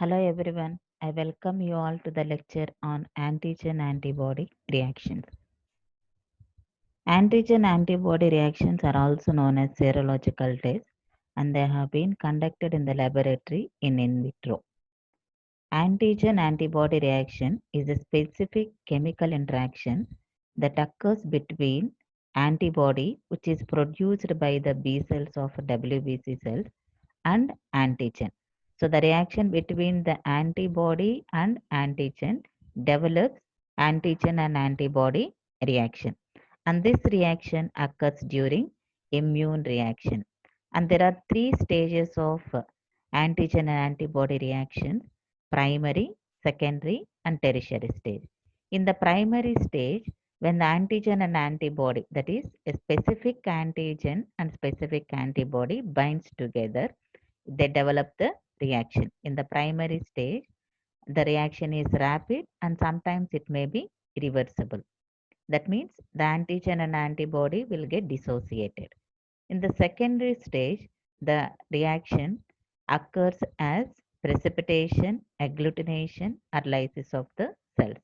Hello everyone. I welcome you all to the lecture on antigen-antibody reactions. Antigen-antibody reactions are also known as serological tests and they have been conducted in the laboratory in vitro. Antigen-antibody reaction is a specific chemical interaction that occurs between antibody, which is produced by the B cells of WBC cells, and antigen. So the reaction between the antibody and antigen develops antigen and antibody reaction. And this reaction occurs during immune reaction. And there are three stages of antigen and antibody reactions: primary, secondary, and tertiary stage. In the primary stage, when the antigen and antibody, that is, a specific antigen and specific antibody binds together, they develop the reaction. In the primary stage, the reaction is rapid and sometimes it may be reversible. That means the antigen and antibody will get dissociated. In the secondary stage, the reaction occurs as precipitation, agglutination, or lysis of the cells.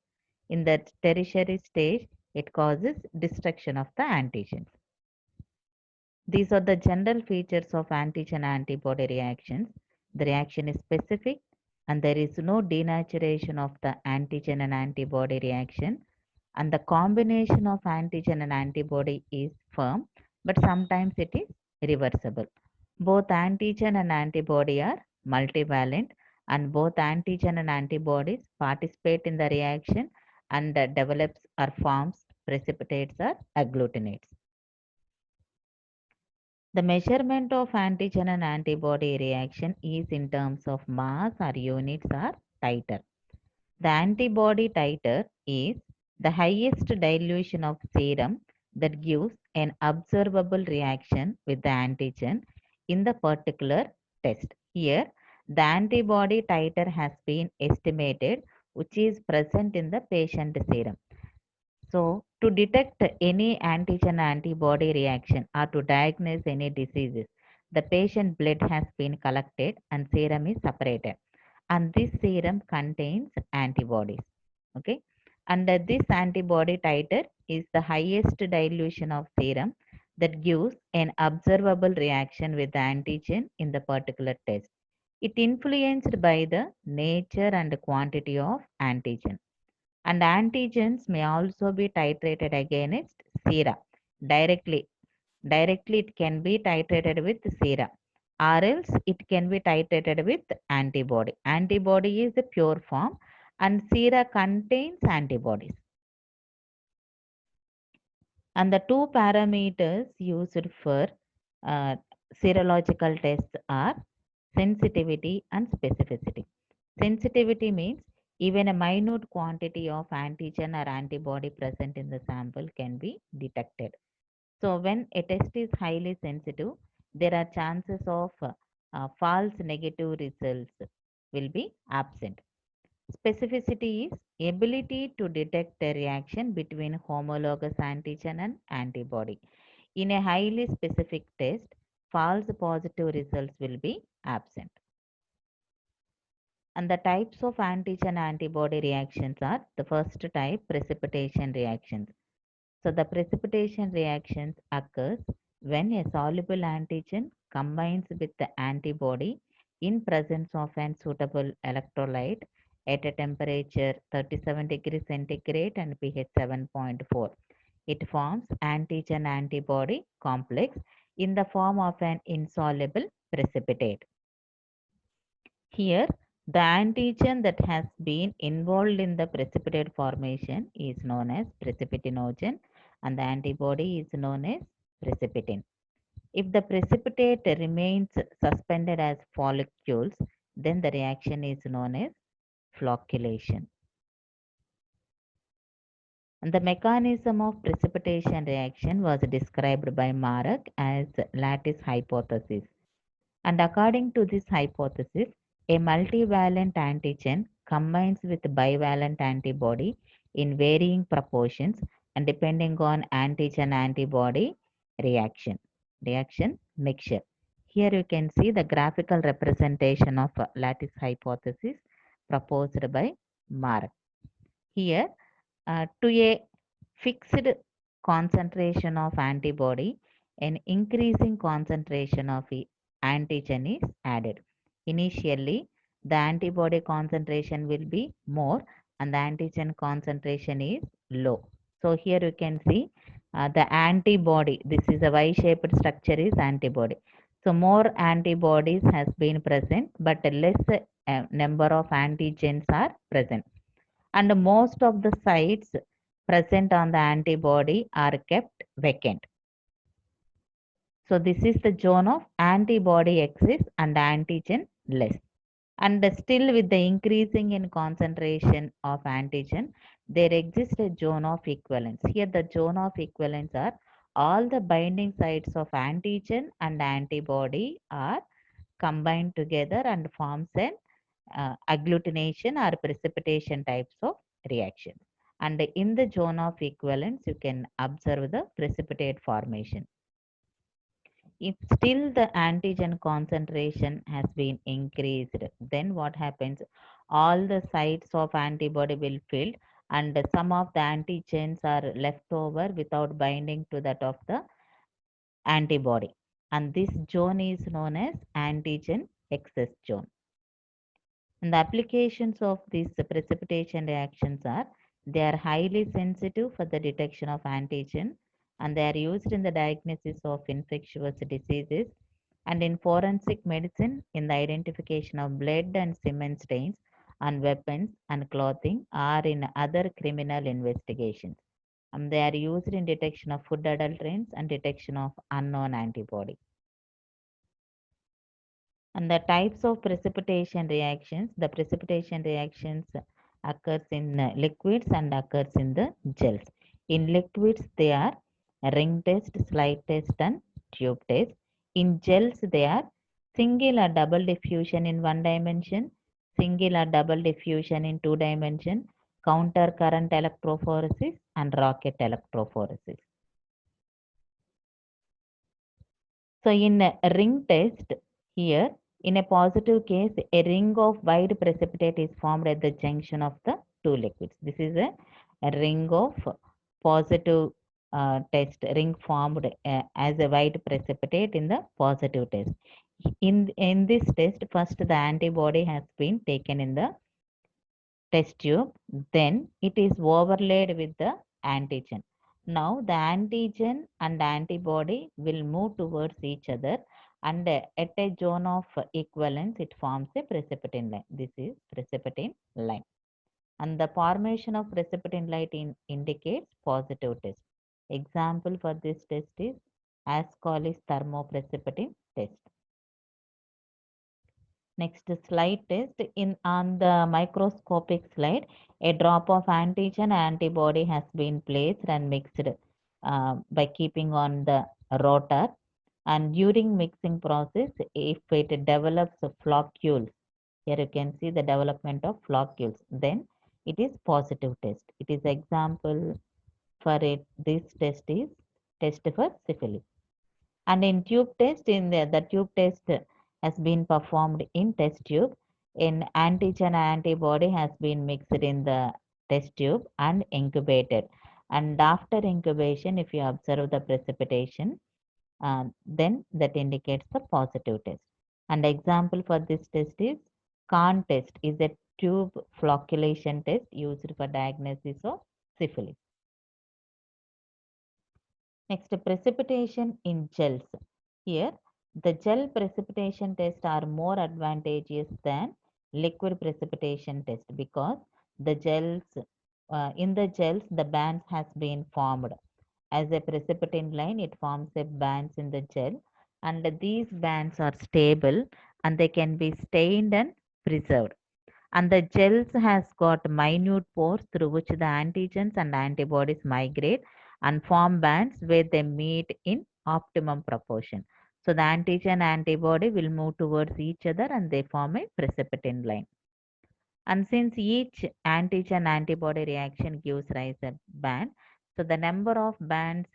In the tertiary stage, it causes destruction of the antigens. These are the general features of antigen antibody reactions. The reaction is specific and there is no denaturation of the antigen and antibody reaction. And the combination of antigen and antibody is firm, but sometimes it is reversible. Both antigen and antibody are multivalent and both antigen and antibodies participate in the reaction and develops or forms precipitates or agglutinates. The measurement of antigen and antibody reaction is in terms of mass or units or titer. The antibody titer is the highest dilution of serum that gives an observable reaction with the antigen in the particular test. Here, the antibody titer has been estimated, which is present in the patient serum. So, to detect any antigen antibody reaction or to diagnose any diseases, the patient blood has been collected and serum is separated. And this serum contains antibodies. Okay. And this antibody titer is the highest dilution of serum that gives an observable reaction with the antigen in the particular test. It influenced by the nature and quantity of antigen. And antigens may also be titrated against sera directly. Directly it can be titrated with sera or else it can be titrated with antibody. Antibody is the pure form and sera contains antibodies. And the two parameters used for uh, serological tests are sensitivity and specificity. Sensitivity means even a minute quantity of antigen or antibody present in the sample can be detected. So when a test is highly sensitive, there are chances of false negative results will be absent. Specificity is ability to detect a reaction between homologous antigen and antibody. In a highly specific test, false positive results will be absent. And the types of antigen antibody reactions are: the first type, precipitation reactions. So the precipitation reactions occurs when a soluble antigen combines with the antibody in presence of an suitable electrolyte at a temperature 37 degrees centigrade and pH 7.4. It forms antigen antibody complex in the form of an insoluble precipitate. Here, the antigen that has been involved in the precipitate formation is known as precipitinogen and the antibody is known as precipitin. If the precipitate remains suspended as follicles, then the reaction is known as flocculation. And the mechanism of precipitation reaction was described by Marak as lattice hypothesis. And according to this hypothesis, a multivalent antigen combines with bivalent antibody in varying proportions and depending on antigen antibody reaction mixture. Here you can see the graphical representation of lattice hypothesis proposed by Mark. Here, to a fixed concentration of antibody, an increasing concentration of antigen is added. Initially, the antibody concentration will be more and the antigen concentration is low. So here you can see the antibody, this is a Y-shaped structure is antibody. So more antibodies has been present, but less number of antigens are present. And most of the sites present on the antibody are kept vacant. So this is the zone of antibody excess and antigen less. And still with the increasing in concentration of antigen, there exists a zone of equivalence. Here the zone of equivalence are all the binding sites of antigen and antibody are combined together and forms an agglutination or precipitation types of reactions. And in the zone of equivalence, you can observe the precipitate formation. If still the antigen concentration has been increased, then what happens? All the sites of antibody will fill and some of the antigens are left over without binding to that of the antibody. And this zone is known as antigen excess zone. And the applications of these precipitation reactions are they are highly sensitive for the detection of antigen and they are used in the diagnosis of infectious diseases and in forensic medicine in the identification of blood and semen stains on weapons and clothing or in other criminal investigations. And they are used in detection of food adulterants and detection of unknown antibody. And the types of precipitation reactions, the precipitation reactions occurs in liquids and occurs in the gels. In liquids, they are ring test, slide test, and tube test. In gels, they are single or double diffusion in one dimension, single or double diffusion in two dimension, counter current electrophoresis, and rocket electrophoresis. So in a ring test, here in a positive case, a ring of white precipitate is formed at the junction of the two liquids. This is a ring of positive test, ring formed as a white precipitate in the positive test. In this test, first the antibody has been taken in the test tube, then it is overlaid with the antigen. Now the antigen and antibody will move towards each other and at a zone of equivalence it forms a precipitin line. This is precipitin line. And the formation of precipitin line indicates positive test. Example for this test is Ascoli's thermoprecipitin test. Next slide test. In on the microscopic slide, a drop of antigen antibody has been placed and mixed by keeping on the rotor. And during mixing process, if it develops floccules, here you can see the development of floccules, then it is positive test. It is example for it. This test is test for syphilis. And in tube test, in the tube test has been performed in test tube. In antigen antibody has been mixed in the test tube and incubated. And after incubation, if you observe the precipitation, then that indicates the positive test. And example for this test is Kahn test is a tube flocculation test used for diagnosis of syphilis. Next, precipitation in gels. Here, the gel precipitation tests are more advantageous than liquid precipitation test because the gels, in the gels, the bands has been formed. As a precipitin line, it forms a bands in the gel and these bands are stable and they can be stained and preserved. And the gels has got minute pores through which the antigens and antibodies migrate and form bands where they meet in optimum proportion. So the antigen antibody will move towards each other and they form a precipitin line. And since each antigen antibody reaction gives rise a band, so the number of bands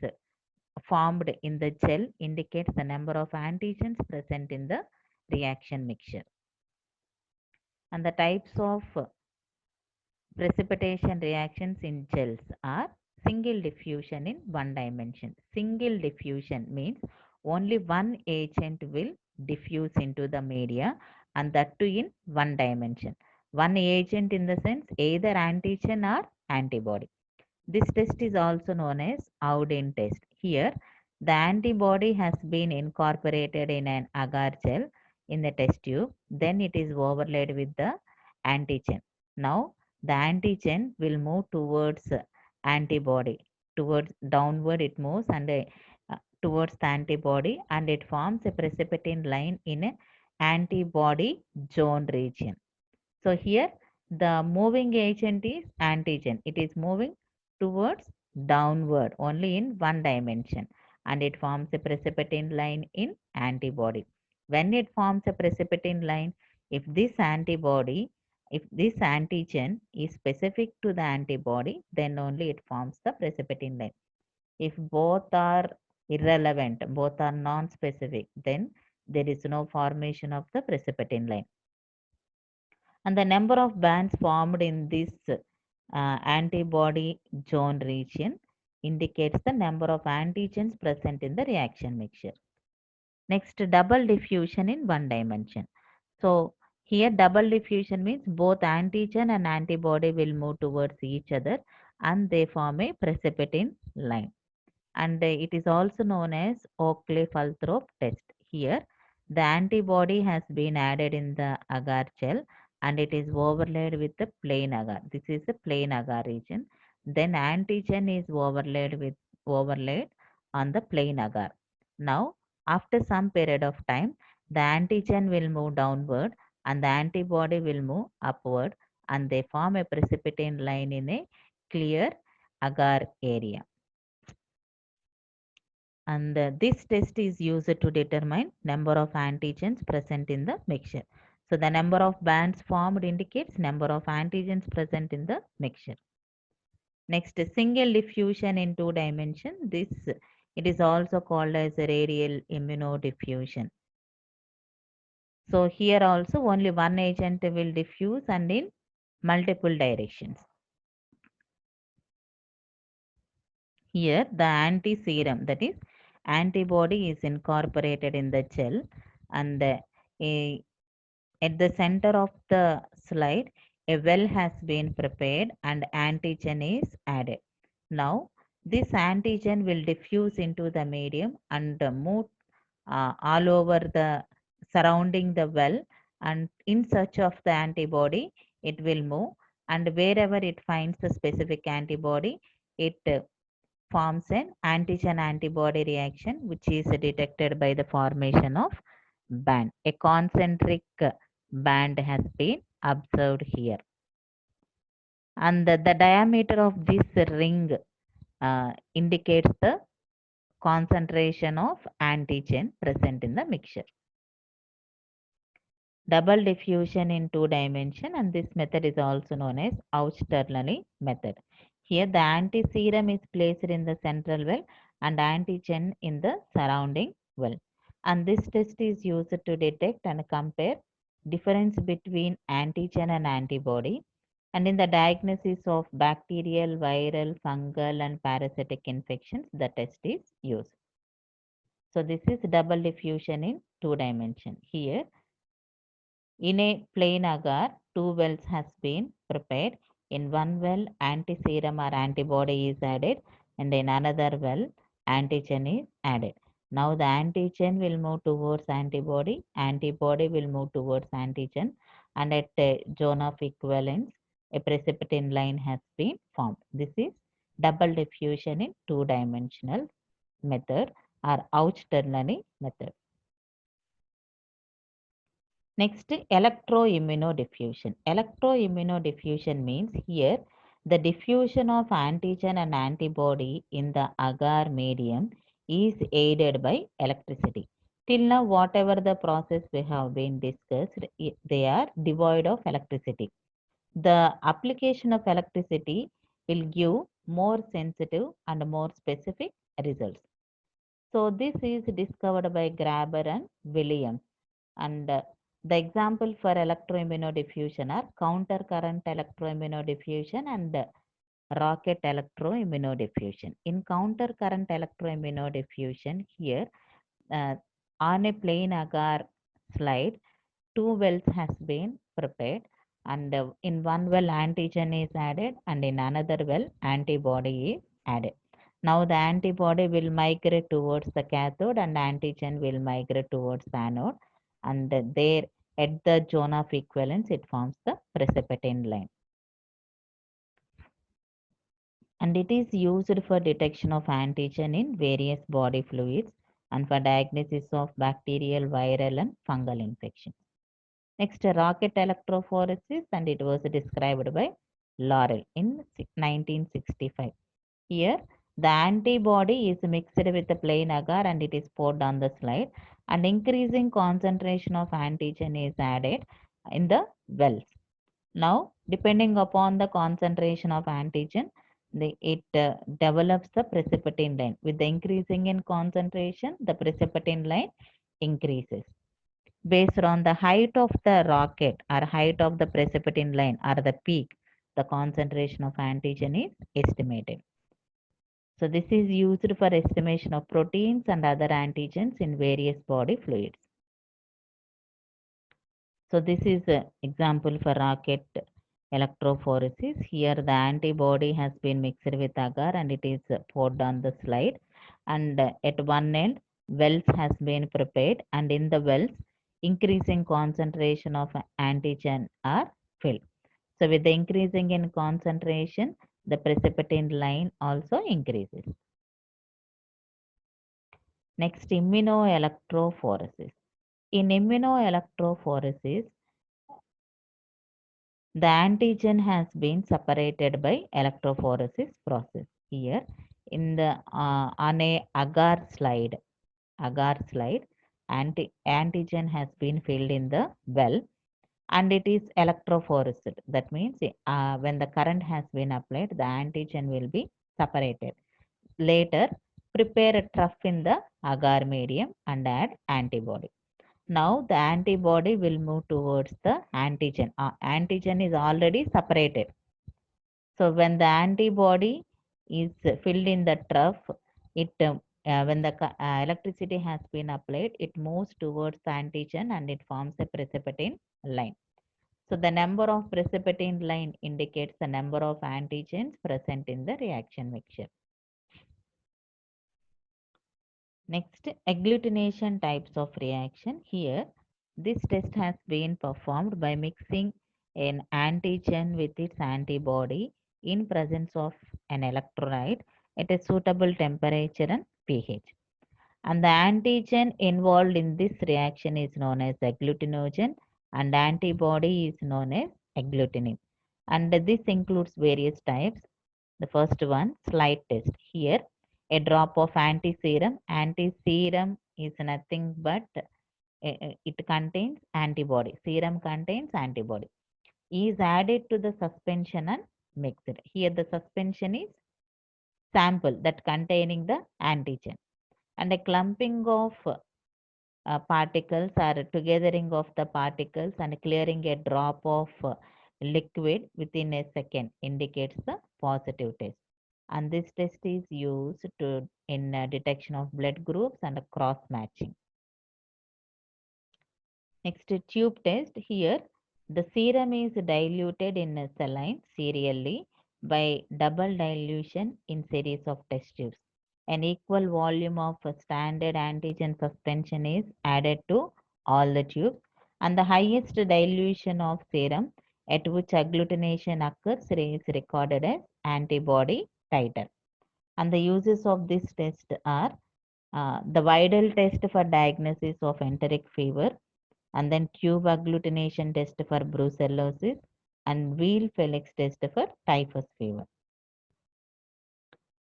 formed in the gel indicates the number of antigens present in the reaction mixture. And the types of precipitation reactions in gels are single diffusion in one dimension. Single diffusion means only one agent will diffuse into the media and that too in one dimension. One agent in the sense either antigen or antibody. This test is also known as Audin test. Here, the antibody has been incorporated in an agar gel in the test tube. Then it is overlaid with the antigen. Now, the antigen will move towards antibody. Towards downward it moves and towards the antibody and it forms a precipitin line in a antibody zone region. So here the moving agent is antigen. It is moving towards downward only in one dimension and it forms a precipitin line in antibody. When it forms a precipitin line, if this antibody, if this antigen is specific to the antibody, then only it forms the precipitin line. If both are irrelevant, both are non-specific, then there is no formation of the precipitin line. And the number of bands formed in this antibody zone region indicates the number of antigens present in the reaction mixture. Next, double diffusion in one dimension. So here double diffusion means both antigen and antibody will move towards each other and they form a precipitin line. And it is also known as Oakley-Falthorpe test. Here, the antibody has been added in the agar gel and it is overlaid with the plain agar. This is the plain agar region. Then antigen is overlaid on the plain agar. Now, after some period of time, the antigen will move downward and the antibody will move upward and they form a precipitin line in a clear agar area. And this test is used to determine number of antigens present in the mixture. So the number of bands formed indicates number of antigens present in the mixture. Next, single diffusion in two dimension. This it is also called as a radial immunodiffusion. So here also only one agent will diffuse and in multiple directions. Here the anti-serum, that is antibody, is incorporated in the gel and at the center of the slide a well has been prepared and antigen is added. Now this antigen will diffuse into the medium and move all over the surrounding the well and in search of the antibody it will move and wherever it finds the specific antibody it forms an antigen antibody reaction which is detected by the formation of band. A concentric band has been observed here. And the diameter of this ring indicates the concentration of antigen present in the mixture. Double diffusion in two dimension, and this method is also known as Auchterlony method. Here the anti-serum is placed in the central well and antigen in the surrounding well. And this test is used to detect and compare difference between antigen and antibody. And in the diagnosis of bacterial, viral, fungal and parasitic infections, the test is used. So this is double diffusion in two dimension. Here in a plain agar, two wells has been prepared. In one well, anti-serum or antibody is added, and in another well, antigen is added. Now the antigen will move towards antibody will move towards antigen, and at a zone of equivalence, a precipitin line has been formed. This is double diffusion in two-dimensional method or Auchterlony method. Next, electroimmunodiffusion. Electroimmunodiffusion means here the diffusion of antigen and antibody in the agar medium is aided by electricity. Till now, whatever the process we have been discussed, they are devoid of electricity. The application of electricity will give more sensitive and more specific results. So this is discovered by Graber and Williams and The example for electroimmunodiffusion are counter current electroimmunodiffusion and rocket electroimmunodiffusion. In counter current electroimmunodiffusion, here on a plain agar slide, two wells has been prepared, and in one well antigen is added and in another well antibody is added. Now the antibody will migrate towards the cathode and antigen will migrate towards anode, and there at the zone of equivalence it forms the precipitin line. And it is used for detection of antigen in various body fluids and for diagnosis of bacterial, viral and fungal infections. Next, rocket electrophoresis, and it was described by Laurel in 1965. Here, the antibody is mixed with the plain agar and it is poured on the slide, and increasing concentration of antigen is added in the wells. Now, depending upon the concentration of antigen, it develops the precipitin line. With the increasing in concentration, the precipitin line increases. Based on the height of the rocket or height of the precipitin line or the peak, the concentration of antigen is estimated. So this is used for estimation of proteins and other antigens in various body fluids. So this is an example for rocket electrophoresis. Here the antibody has been mixed with agar and it is poured on the slide, and at one end wells has been prepared, and in the wells increasing concentration of antigen are filled. So with the increasing in concentration, the precipitin line also increases. Next, immunoelectrophoresis. In immunoelectrophoresis, the antigen has been separated by electrophoresis process. Here, in the on a agar slide, antigen has been filled in the well, and it is electrophoresed. That means when the current has been applied, the antigen will be separated. Later, prepare a trough in the agar medium and add antibody. Now the antibody will move towards the antigen. Antigen is already separated. So when the antibody is filled in the trough, when the electricity has been applied, it moves towards the antigen and it forms a precipitin line. So the number of precipitin line indicates the number of antigens present in the reaction mixture. Next, agglutination types of reaction. Here, this test has been performed by mixing an antigen with its antibody in presence of an electrolyte at a suitable temperature and pH. And the antigen involved in this reaction is known as agglutinogen, and antibody is known as agglutinin. And this includes various types. The first one, slide test. Here, a drop of antiserum. Antiserum is nothing but it contains antibody. Serum contains antibody. Is added to the suspension and mixed. Here the suspension is sample that containing the antigen, and a clumping of particles or togethering of the particles and clearing a drop of liquid within a second indicates the positive test. And this test is used to in detection of blood groups and cross matching. Next, tube test. Here, the serum is diluted in saline serially by double dilution in series of test tubes. An equal volume of standard antigen suspension is added to all the tubes, and the highest dilution of serum at which agglutination occurs is recorded as antibody titer. And the uses of this test are the Vidal test for diagnosis of enteric fever, and then tube agglutination test for brucellosis, and wheel Felix test for typhus fever.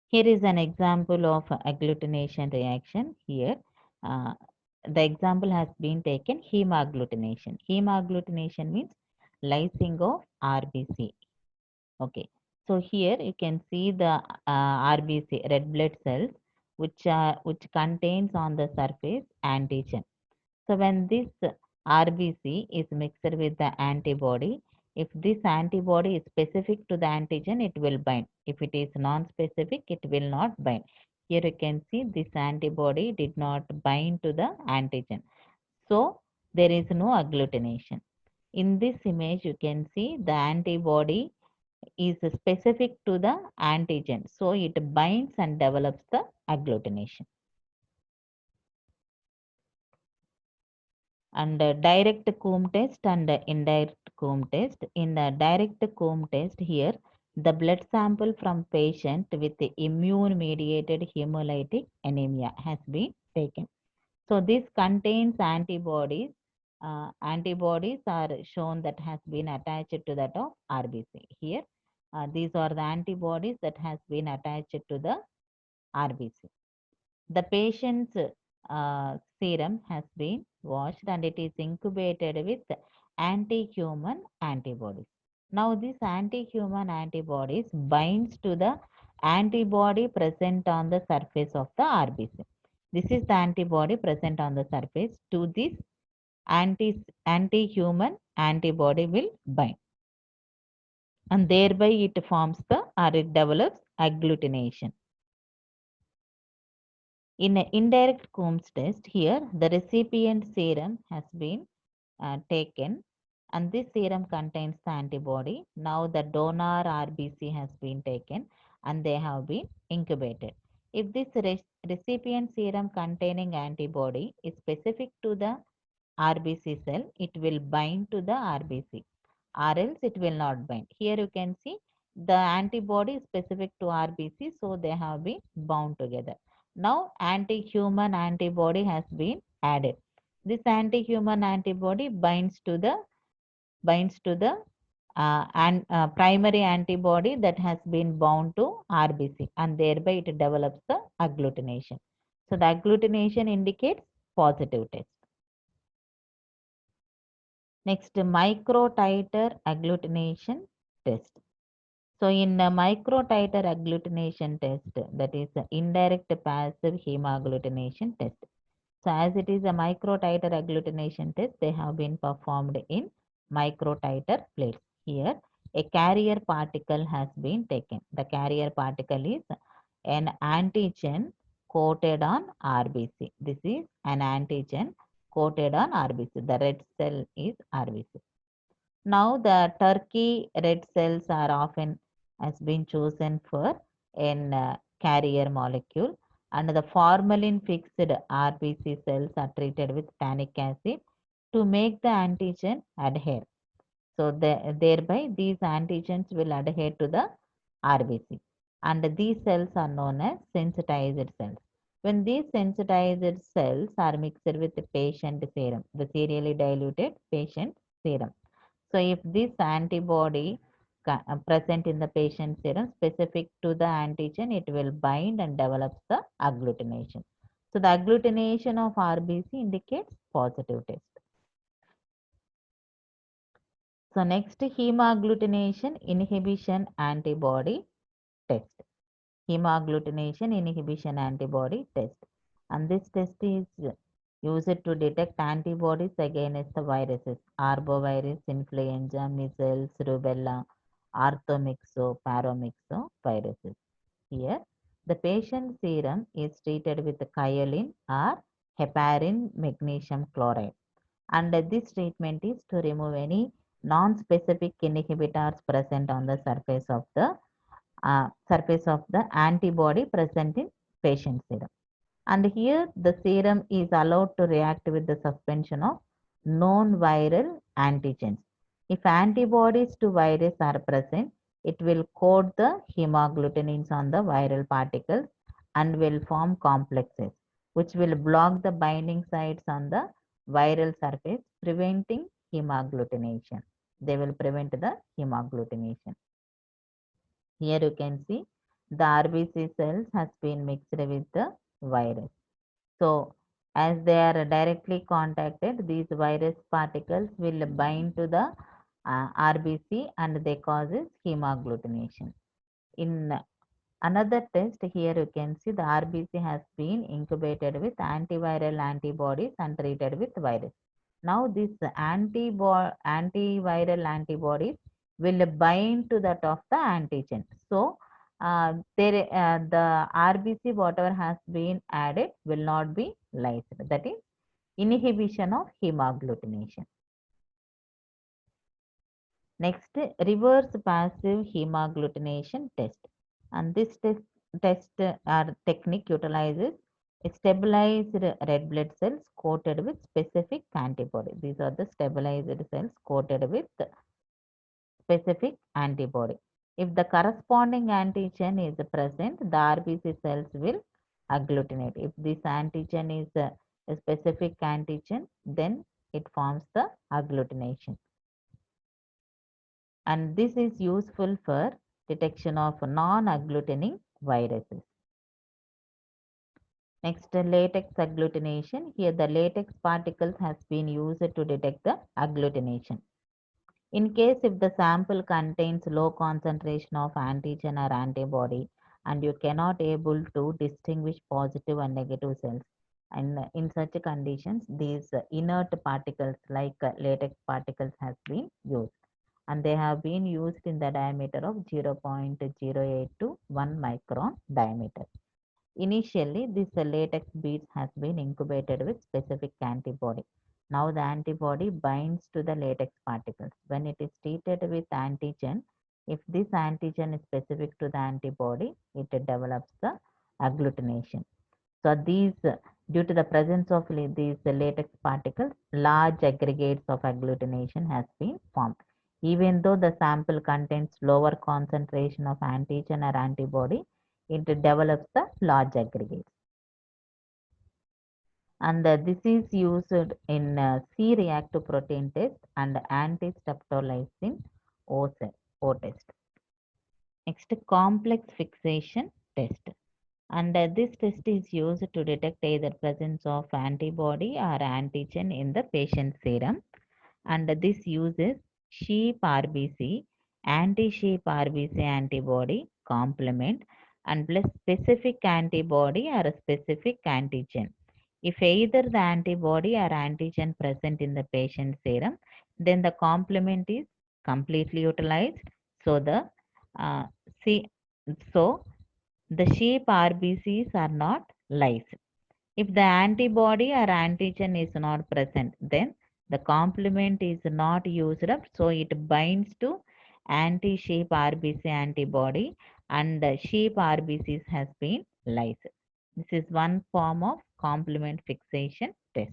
Here is an example of agglutination reaction. Here, the example has been taken hemagglutination. Hemagglutination means lysing of RBC. Okay, so here you can see the RBC, red blood cells, which contains on the surface antigen. So when this RBC is mixed with the antibody. If this antibody is specific to the antigen, it will bind. If it is non-specific, it will not bind. Here you can see this antibody did not bind to the antigen. So there is no agglutination. In this image, you can see the antibody is specific to the antigen. So it binds and develops the agglutination. And direct comb test and indirect comb test. In the direct comb test here, the blood sample from patient with immune mediated hemolytic anemia has been taken. So this contains antibodies. Antibodies are shown that has been attached to that of RBC. Here, these are the antibodies that has been attached to the RBC. The patient's serum has been washed and it is incubated with anti-human antibodies. Now these anti-human antibodies binds to the antibody present on the surface of the RBC. This is the antibody present on the surface to this anti-human antibody will bind. And thereby it forms the or it develops agglutination. In an indirect Coombs test, here the recipient serum has been taken and this serum contains the antibody. Now the donor RBC has been taken and they have been incubated. If this recipient serum containing antibody is specific to the RBC cell, it will bind to the RBC or else it will not bind. Here you can see the antibody is specific to RBC, so they have been bound together. Now anti-human antibody has been added. This anti-human antibody binds to the primary antibody that has been bound to RBC and thereby it develops the agglutination. So the agglutination indicates positive test. Next, microtiter agglutination test. So in a microtiter agglutination test, that is indirect passive hemagglutination test. So as it is a microtiter agglutination test, they have been performed in microtiter plates. Here, a carrier particle has been taken. The carrier particle is an antigen coated on RBC. This is an antigen coated on RBC. The red cell is RBC. Now the turkey red cells are often has been chosen for an carrier molecule and the formalin fixed RBC cells are treated with tannic acid to make the antigen adhere. So thereby these antigens will adhere to the RBC and these cells are known as sensitized cells. When these sensitized cells are mixed with the patient serum, the serially diluted patient serum. So if this antibody present in the patient serum specific to the antigen, it will bind and develops the agglutination. So the agglutination of RBC indicates positive test. So next, hemagglutination inhibition antibody test. Hemagglutination inhibition antibody test. And this test is used to detect antibodies against the viruses, arbovirus, influenza, measles, rubella, orthomyxo, paromyxo viruses. Here, the patient serum is treated with kaolin or heparin magnesium chloride. And this treatment is to remove any non-specific inhibitors present on the surface of the antibody present in patient serum. And here the serum is allowed to react with the suspension of non-viral antigens. If antibodies to virus are present, it will coat the hemagglutinins on the viral particles and will form complexes, which will block the binding sites on the viral surface, preventing hemagglutination. They will prevent the hemagglutination. Here you can see the RBC cells has been mixed with the virus. So as they are directly contacted, these virus particles will bind to the RBC and they causes hemagglutination. In another test, here you can see the RBC has been incubated with antiviral antibodies and treated with virus. Now this antiviral antibodies will bind to that of the antigen. So the RBC whatever has been added will not be lysed. That is inhibition of hemagglutination. Next, reverse passive hemagglutination test. And this test technique utilizes stabilized red blood cells coated with specific antibody. These are the stabilized cells coated with specific antibody. If the corresponding antigen is present, the RBC cells will agglutinate. If this antigen is a specific antigen, then it forms the agglutination. And this is useful for detection of non-agglutinating viruses. Next, latex agglutination. Here the latex particles has been used to detect the agglutination. In case if the sample contains low concentration of antigen or antibody and you cannot able to distinguish positive and negative cells, and in such conditions these inert particles like latex particles has been used, and they have been used in the diameter of 0.08 to 1 micron diameter. Initially, this latex beads has been incubated with specific antibody. Now the antibody binds to the latex particles. When it is treated with antigen, if this antigen is specific to the antibody, it develops the agglutination. So these, due to the presence of these latex particles, large aggregates of agglutination has been formed. Even though the sample contains lower concentration of antigen or antibody, it develops the large aggregates. And this is used in C-reactive protein test and anti-streptolysin O test. Next, complex fixation test. And this test is used to detect either presence of antibody or antigen in the patient serum. And this uses sheep RBC, anti-sheep RBC antibody complement and plus specific antibody or a specific antigen. If either the antibody or antigen present in the patient serum, then the complement is completely utilized. So the uh, see, so the sheep RBCs are not lysed. If the antibody or antigen is not present, then the complement is not used up, so it binds to anti-sheep RBC antibody and the sheep RBCs has been lysed. This is one form of complement fixation test.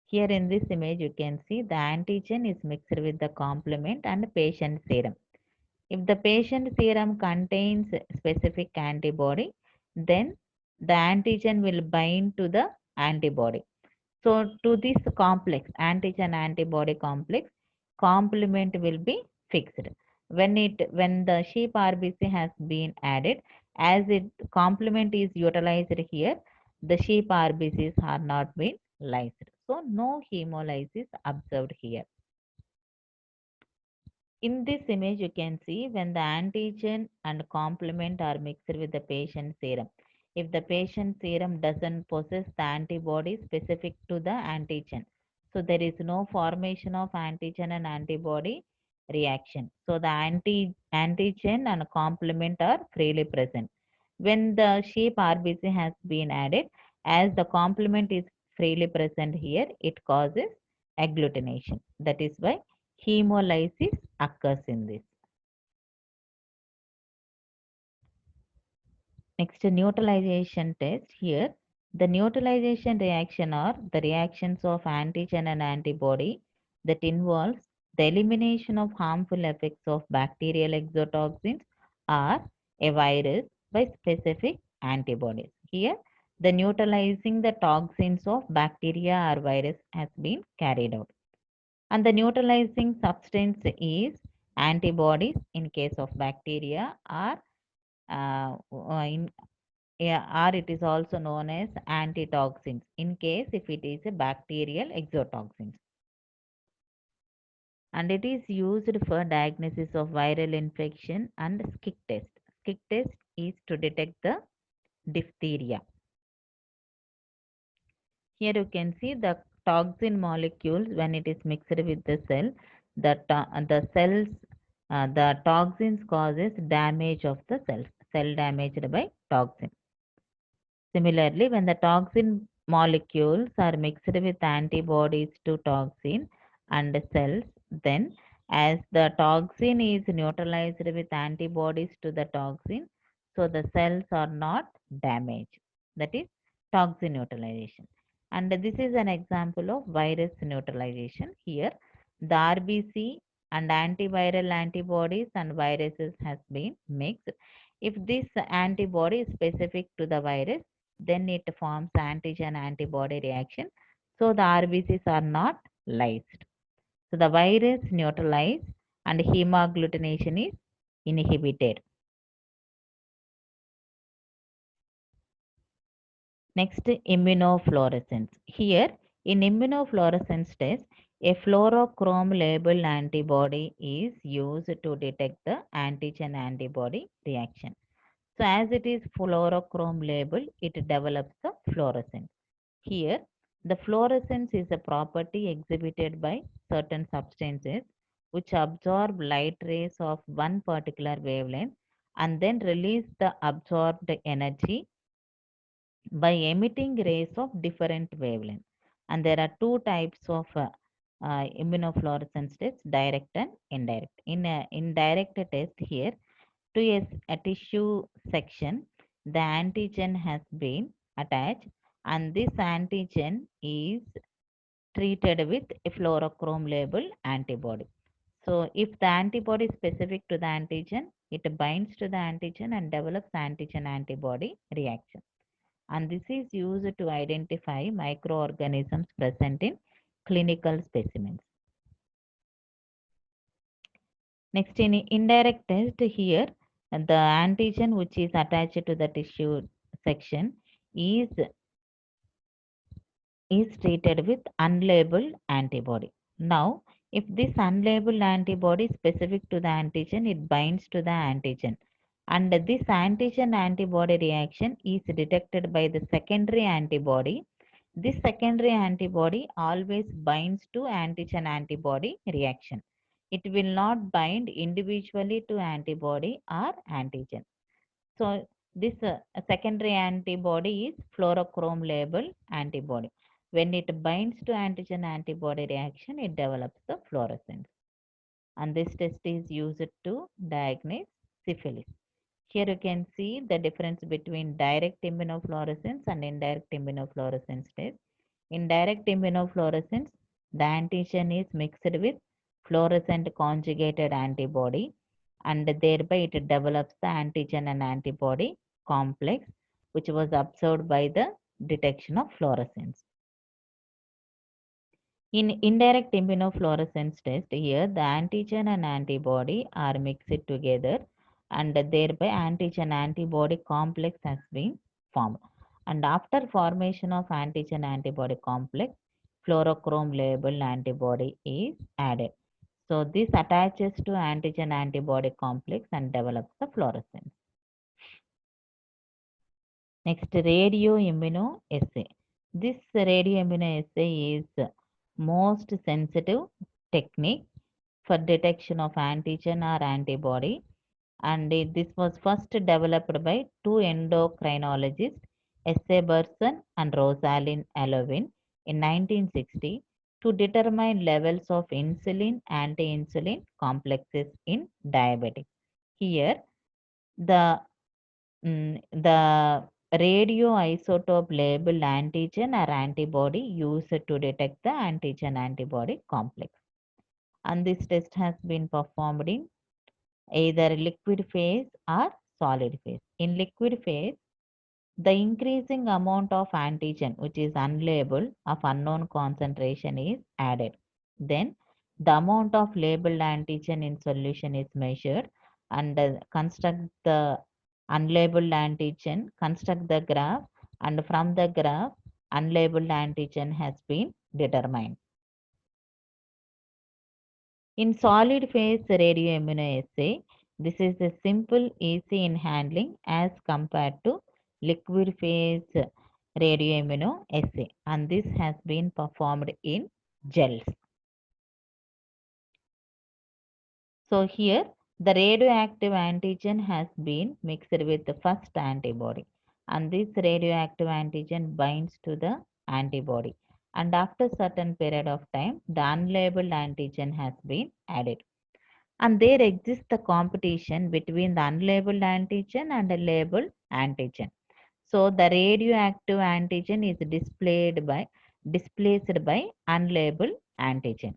Here in this image, you can see the antigen is mixed with the complement and patient serum. If the patient serum contains specific antibody, then the antigen will bind to the antibody. So to this complex, antigen antibody complex, complement will be fixed. When the sheep RBC has been added, as it complement is utilized here, the sheep RBCs are not been lysed. So no hemolysis observed here. In this image, you can see when the antigen and complement are mixed with the patient serum. If the patient serum doesn't possess the antibody specific to the antigen, so there is no formation of antigen and antibody reaction. So the antigen and complement are freely present. When the sheep RBC has been added, as the complement is freely present here, it causes agglutination. That is why hemolysis occurs in this. Next, neutralization test. Here, the neutralization reaction are the reactions of antigen and antibody that involves the elimination of harmful effects of bacterial exotoxins or a virus by specific antibodies. Here, the neutralizing the toxins of bacteria or virus has been carried out. And the neutralizing substance is antibodies in case of bacteria or in or it is also known as antitoxins in case if it is a bacterial exotoxins. And it is used for diagnosis of viral infection and skick test. Skick test is to detect the diphtheria. Here you can see the toxin molecules when it is mixed with the cell, the cells, the toxins causes damage of the cells, cell damaged by toxin. Similarly, when the toxin molecules are mixed with antibodies to toxin and cells, then as the toxin is neutralized with antibodies to the toxin, so the cells are not damaged. That is toxin neutralization. And this is an example of virus neutralization. Here, the RBC and antiviral antibodies and viruses has been mixed. If this antibody is specific to the virus, then it forms antigen antibody reaction. So the RBCs are not lysed. So the virus neutralized and hemagglutination is inhibited. Next, immunofluorescence. Here, in immunofluorescence test, a fluorochrome labeled antibody is used to detect the antigen antibody reaction. So as it is fluorochrome label, it develops the fluorescence. Here, the fluorescence is a property exhibited by certain substances which absorb light rays of one particular wavelength and then release the absorbed energy by emitting rays of different wavelength. And there are two types of immunofluorescence tests, direct and indirect. In a indirect test here, to a tissue section, the antigen has been attached and this antigen is treated with a fluorochrome label antibody. So if the antibody is specific to the antigen, it binds to the antigen and develops antigen antibody reaction. And this is used to identify microorganisms present in clinical specimens. Next, in indirect test here, the antigen which is attached to the tissue section is treated with unlabeled antibody. Now, if this unlabeled antibody is specific to the antigen, it binds to the antigen. And this antigen antibody reaction is detected by the secondary antibody. This secondary antibody always binds to antigen antibody reaction. It will not bind individually to antibody or antigen. So this secondary antibody is fluorochrome label antibody. When it binds to antigen antibody reaction, it develops the fluorescence. And this test is used to diagnose syphilis. Here you can see the difference between direct immunofluorescence and indirect immunofluorescence test. In direct immunofluorescence, the antigen is mixed with fluorescent conjugated antibody and thereby it develops the antigen and antibody complex which was observed by the detection of fluorescence. In indirect immunofluorescence test, here the antigen and antibody are mixed together and thereby antigen antibody complex has been formed. And after formation of antigen antibody complex, fluorochrome labeled antibody is added. So this attaches to antigen antibody complex and develops the fluorescence. Next, radioimmunoassay. This radioimmunoassay is most sensitive technique for detection of antigen or antibody, and this was first developed by two endocrinologists, S.A. Burson and Rosalind Allovin in 1960 to determine levels of insulin anti-insulin complexes in diabetics. Here, the the radioisotope labeled antigen or antibody used to detect the antigen antibody complex. And this test has been performed in either liquid phase or solid phase. In liquid phase, the increasing amount of antigen, which is unlabeled, of unknown concentration is added. Then the amount of labeled antigen in solution is measured and construct the unlabeled antigen, construct the graph, and from the graph, unlabeled antigen has been determined. In solid phase radioimmunoassay, this is a simple, easy in handling as compared to liquid phase radioimmunoassay, and this has been performed in gels. So here the radioactive antigen has been mixed with the first antibody, and this radioactive antigen binds to the antibody, and after certain period of time the unlabeled antigen has been added, and there exists the competition between the unlabeled antigen and the labeled antigen. So the radioactive antigen is displaced by unlabeled antigen.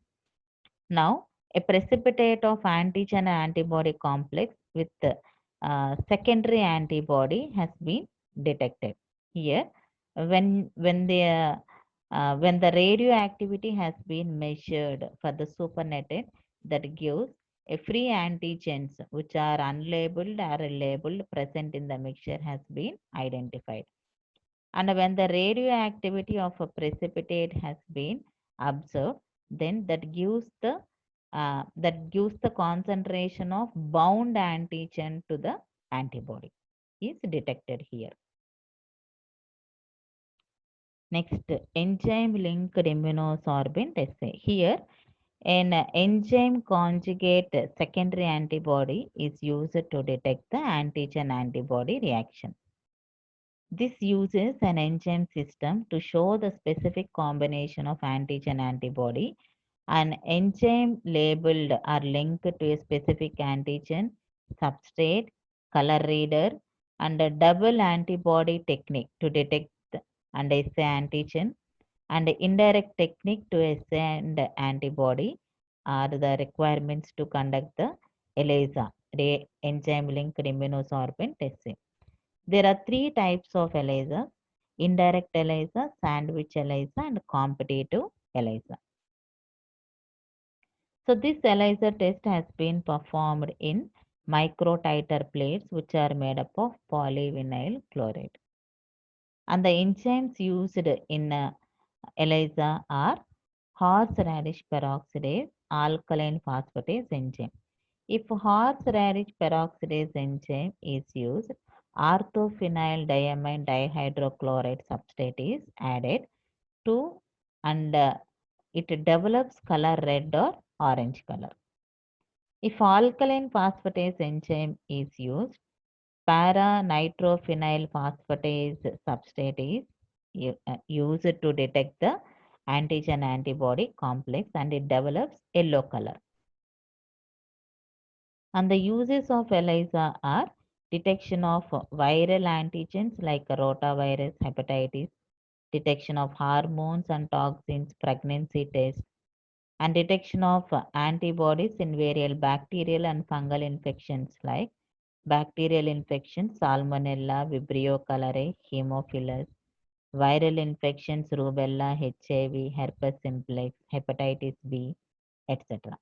Now, a precipitate of antigen antibody complex with secondary antibody has been detected. Here, when the radioactivity has been measured for the supernatant, that gives a free antigens which are unlabeled or labeled present in the mixture has been identified. And when the radioactivity of a precipitate has been observed, then that gives the concentration of bound antigen to the antibody is detected here. Next, enzyme linked immunosorbent assay. Here, an enzyme conjugate secondary antibody is used to detect the antigen antibody reaction. This uses an enzyme system to show the specific combination of antigen antibody. An enzyme labeled are linked to a specific antigen, substrate, color reader, and a double antibody technique to detect and assay antigen, and indirect technique to assay and antibody are the requirements to conduct the ELISA, enzyme linked immunosorbent assay. There are three types of ELISA: indirect ELISA, sandwich ELISA, and competitive ELISA. So this ELISA test has been performed in microtiter plates which are made up of polyvinyl chloride. And the enzymes used in ELISA are horseradish peroxidase, alkaline phosphatase enzyme. If horseradish peroxidase enzyme is used, orthophenyl diamine dihydrochloride substrate is added to, and it develops color red or orange color. If alkaline phosphatase enzyme is used, para-nitrophenyl phosphatase substrate is used to detect the antigen antibody complex, and it develops yellow color. And the uses of ELISA are detection of viral antigens like rotavirus, hepatitis, detection of hormones and toxins, pregnancy test, and detection of antibodies in various bacterial and fungal infections like bacterial infections, Salmonella, Vibrio cholerae, Haemophilus, viral infections, rubella, HIV, herpes simplex, hepatitis B, etc.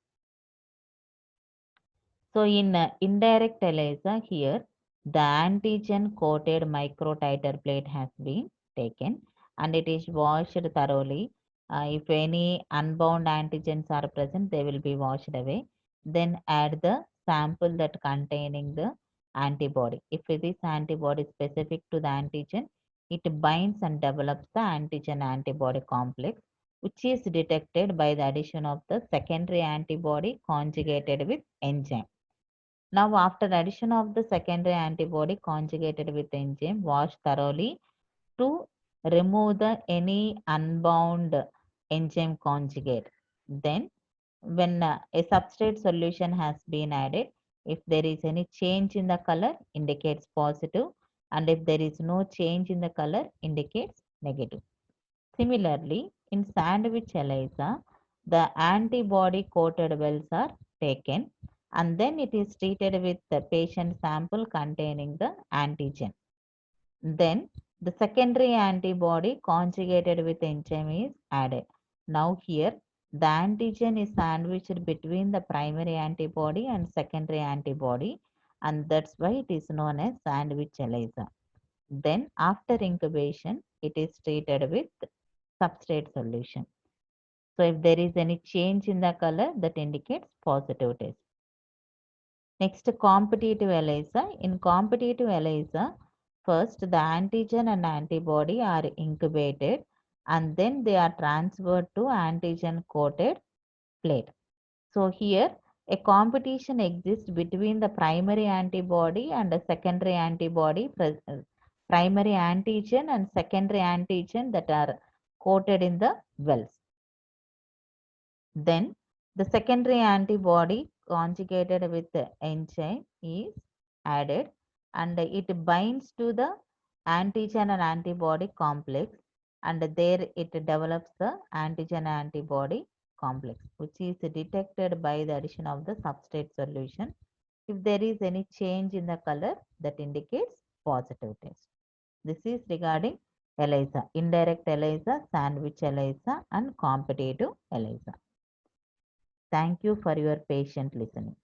So in indirect ELISA here, the antigen coated microtiter plate has been taken and it is washed thoroughly. If any unbound antigens are present, they will be washed away. Then add the sample that containing the antibody. If this antibody is specific to the antigen, it binds and develops the antigen antibody complex, which is detected by the addition of the secondary antibody conjugated with enzyme. Now, after addition of the secondary antibody conjugated with enzyme, wash thoroughly to remove any unbound enzyme conjugate. Then, when a substrate solution has been added, if there is any change in the color, indicates positive, and if there is no change in the color, indicates negative. Similarly, in sandwich ELISA, the antibody coated wells are taken and then it is treated with the patient sample containing the antigen. Then the secondary antibody conjugated with enzyme is added. Now here the antigen is sandwiched between the primary antibody and secondary antibody, and that's why it is known as sandwich ELISA. Then after incubation, it is treated with substrate solution. So if there is any change in the color, that indicates positive test. Next, competitive ELISA. In competitive ELISA, first the antigen and antibody are incubated and then they are transferred to antigen coated plate. So here a competition exists between the primary antibody and the secondary antibody, primary antigen and secondary antigen that are coated in the wells. Then the secondary antibody conjugated with the enzyme is added and it binds to the antigen and antibody complex and there it develops the antigen antibody complex which is detected by the addition of the substrate solution. If there is any change in the color that indicates positive test. This is regarding ELISA, indirect ELISA, sandwich ELISA and competitive ELISA. Thank you for your patient listening.